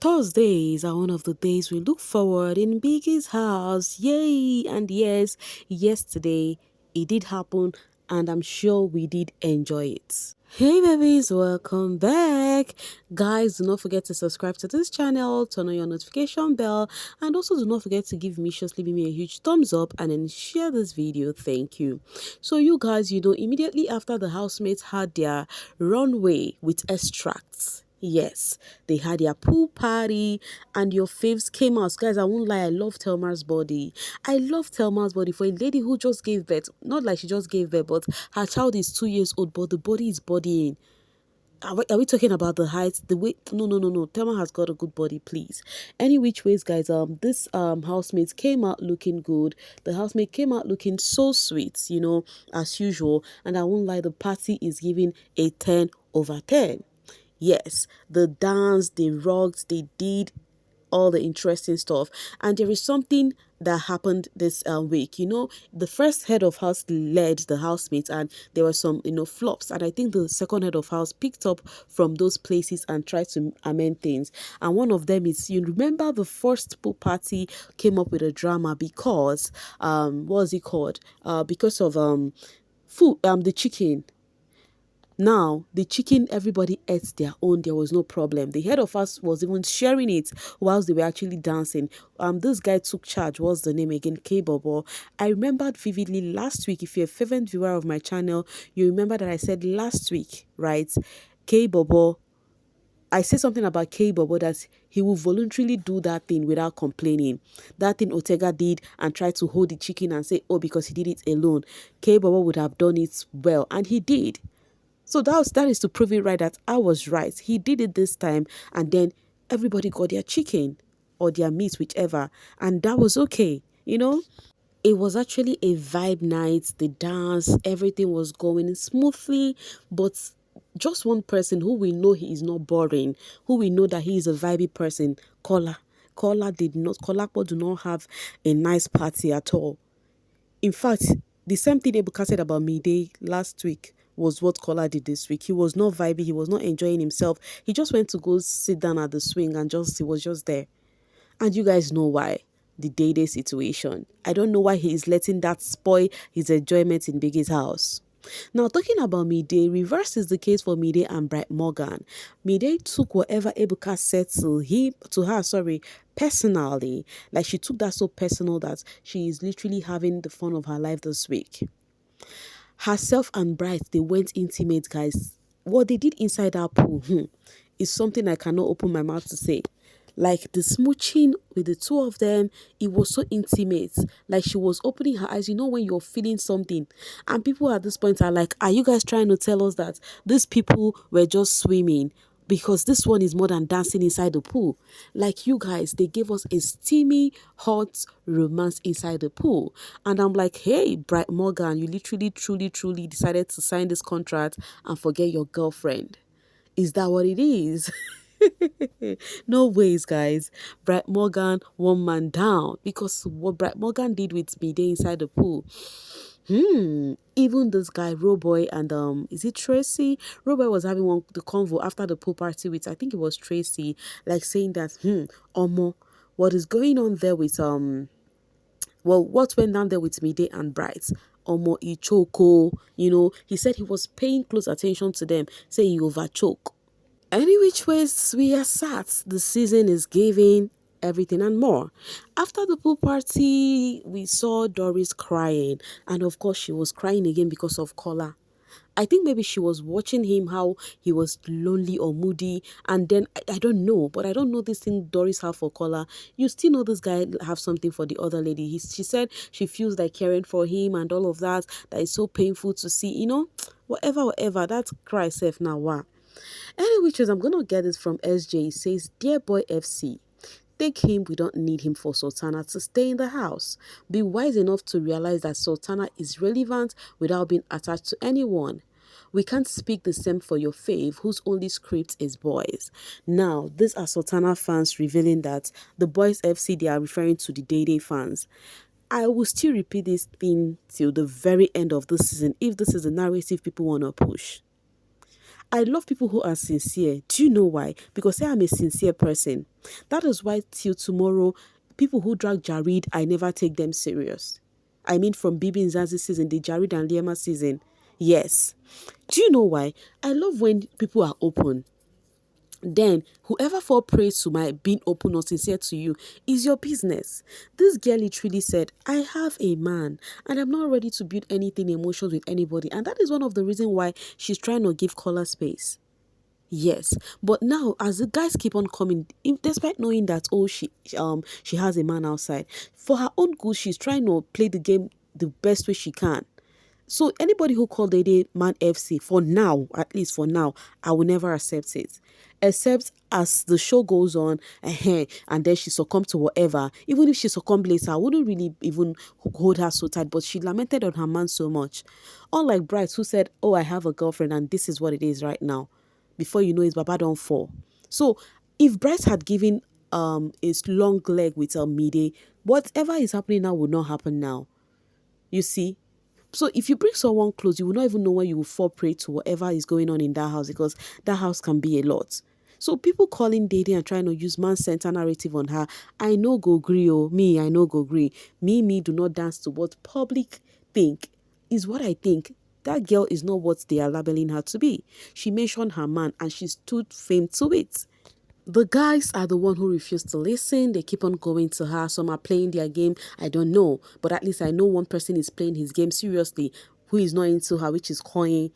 Thursdays are one of the days we look forward in Biggie's house. Yay! And yes, yesterday it did happen, and I'm sure we did enjoy it. Hey babies, welcome back. Guys, do not forget to subscribe to this channel, turn on your notification bell, and also do not forget to give Micious Leaving me a huge thumbs up and then share this video. Thank you. So you guys, immediately after the housemates had their runway with extracts. Yes, they had their pool party and your faves came out. Guys, I won't lie, I love Telma's body. I love Telma's body for a lady who just gave birth. Not like she just gave birth, but her child is 2 years old, but the body is bodying. Are we talking about the height, the weight? No, no, no, no. Thelma has got a good body, please. Any which ways, guys, this housemate came out looking good. The housemate came out looking so sweet, as usual. And I won't lie, the party is giving a 10/10. Yes, the dance, they rocked, they did all the interesting stuff. And there is something that happened this week. The first head of house led the housemates, and there were some flops, and I think the second head of house picked up from those places and tried to amend things. And one of them is, you remember the first pool party came up with a drama because what was it called, because of food, the chicken. Now, the chicken, everybody ate their own. There was no problem. The head of us was even sharing it whilst they were actually dancing. This guy took charge. What's the name again? K-Bobo. I remembered vividly last week. If you're a fervent viewer of my channel, you remember that I said last week, right? K-Bobo. I said something about K-Bobo that he will voluntarily do that thing without complaining. That thing Otega did and tried to hold the chicken and say, oh, because he did it alone. K-Bobo would have done it well. And he did. So that is to prove it right that I was right. He did it this time, and then everybody got their chicken or their meat, whichever, and that was okay. It was actually a vibe night. The dance, everything was going smoothly, but just one person who we know he is not boring, who we know that he is a vibey person, Kola. Kolapo do not have a nice party at all. In fact, the same thing Ebuka said about Mide last week was what Kola did this week. He was not vibey. He was not enjoying himself. He just went to go sit down at the swing and he was just there. And you guys know why. The day situation. I don't know why he is letting that spoil his enjoyment in Biggie's house. Now, talking about Mide, reverse is the case for Mide and Bright Morgan. Mide took whatever Ebuka said to her, personally. Like, she took that so personal that she is literally having the fun of her life this week. Herself and Bright, they went intimate, guys. What they did inside that pool is something I cannot open my mouth to say. Like the smooching with the two of them, it was so intimate. Like she was opening her eyes. When you're feeling something. And people at this point are like, are you guys trying to tell us that these people were just swimming? Because this one is more than dancing inside the pool. Like you guys, they gave us a steamy, hot romance inside the pool. And I'm like, hey, Bright Morgan, you literally, truly, truly decided to sign this contract and forget your girlfriend. Is that what it is? No ways, guys. Bright Morgan, one man down. Because what Bright Morgan did with me, they inside the pool. Even this guy, Roboy, and is it Tracy? Roboy was having the convo after the pool party with, I think it was Tracy, like saying that, Omo, what is going on there with what went down there with Mide and Bright? Omo Ichoko, he said he was paying close attention to them, say he overchoke. Any which ways we are sat, the season is giving everything and more. After the pool party, we saw Doris crying, and of course she was crying again because of Kola. I think maybe she was watching him, how he was lonely or moody, and then I don't know, but I don't know this thing Doris have for Kola. You still know this guy have something for the other lady. She said she feels like caring for him and all of that is so painful to see, whatever, that's cry self now, wow. Any which is, I'm going to get this from SJ. It says, Dear boy FC, take him, we don't need him for Sultana to stay in the house. Be wise enough to realize that Sultana is relevant without being attached to anyone. We can't speak the same for your fave, whose only script is boys. Now, these are Sultana fans revealing that the boys FC, they are referring to the Day fans. I will still repeat this thing till the very end of the season if this is the narrative people want to push. I love people who are sincere. Do you know why? Because I am a sincere person. That is why till tomorrow, people who drag Jared, I never take them serious. I mean, from bbnzansi season, the Jared and Liema season. Yes. Do you know why? I love when people are open. Then whoever fall prey to my being open or sincere to you is your business. This girl literally said, I have a man and I'm not ready to build anything emotions with anybody. And that is one of the reasons why she's trying to give Color space. Yes, but now as the guys keep on coming, despite knowing that she has a man outside, for her own good, she's trying to play the game the best way she can. So anybody who called Dede Man FC, for now, at least for now, I will never accept it. Except as the show goes on, and then she succumbed to whatever. Even if she succumbed later, I wouldn't really even hold her so tight. But she lamented on her man so much. Unlike Bright, who said, "Oh, I have a girlfriend, and this is what it is right now." Before you know it, Baba don't fall. So if Bright had given his long leg with Mide, whatever is happening now would not happen now. You see, so if you bring someone close, you will not even know when you will fall prey to whatever is going on in that house, because that house can be a lot. So people calling dating and trying to use man-center narrative on her, I know go gree, oh, me, I know go gree. Me, do not dance to what public think is what I think. That girl is not what they are labeling her to be. She mentioned her man and she stood firm to it. The guys are the one who refuse to listen. They keep on going to her. Some are playing their game. I don't know. But at least I know one person is playing his game seriously, who is not into her, which is Coin,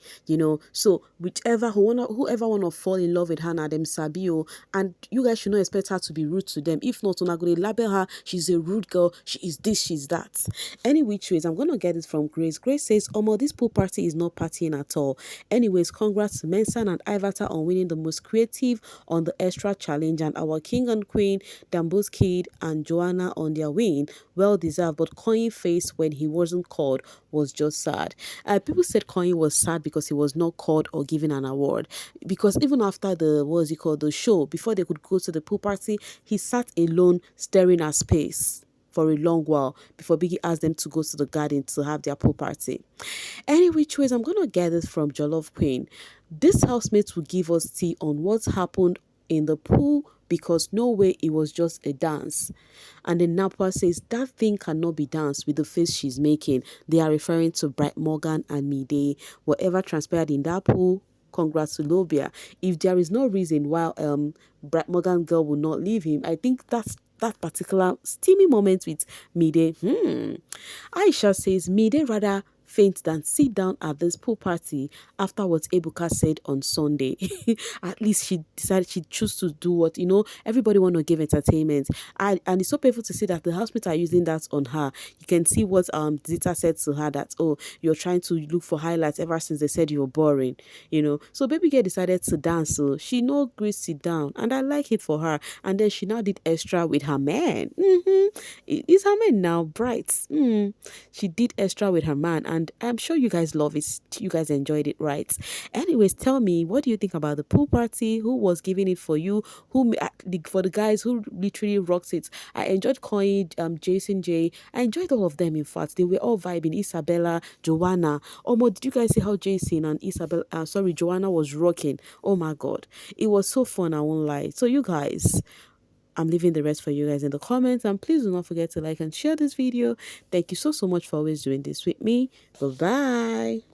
So whoever wanna fall in love with her now, them Sabio, and you guys should not expect her to be rude to them. If not, una go dey label her, she's a rude girl, she is this, she's that. Any which ways, I'm gonna get it from Grace. Grace says, Omo, this pool party is not partying at all. Anyways, congrats to Mensan and Ivata on winning the most creative on the extra challenge, and our king and queen, Dambo's kid and Joanna on their win. Well deserved, but Coin face when he wasn't called was just sad. People said Coin was sad because he was not called or given an award. Because even after the show, before they could go to the pool party, he sat alone staring at space for a long while before Biggie asked them to go to the garden to have their pool party. Any which ways, I'm gonna get this from Jollof Queen. This housemate will give us tea on what happened in the pool, because no way it was just a dance. And then Napa says that thing cannot be danced with the face she's making. They are referring to Bright Morgan and Mide. Whatever transpired in that pool, congrats to Lobia. If there is no reason why Bright Morgan girl will not leave him, I think that's that particular steamy moment with Mide. Aisha says Mide rather faint than sit down at this pool party after what Ebuka said on Sunday. At least she decided she chose to do what, everybody want to give entertainment. And it's so painful to see that the housemates are using that on her. You can see what Zita said to her, that, oh, you're trying to look for highlights ever since they said you're boring, So baby girl decided to dance, so she no gree sit down, and I like it for her. And then she now did extra with her man. Is her man now Bright? She did extra with her man, and I'm sure you guys love it. You guys enjoyed it, right? Anyways, tell me, what do you think about the pool party? Who was giving it for you? For the guys who literally rocked it? I enjoyed Coin, Jason J. I enjoyed all of them. In fact, they were all vibing. Isabella, Joanna. Did you guys see how Jason and Joanna was rocking? Oh my God, it was so fun. I won't lie. So you guys, I'm leaving the rest for you guys in the comments, and please do not forget to like and share this video. Thank you so much for always doing this with me. Bye bye.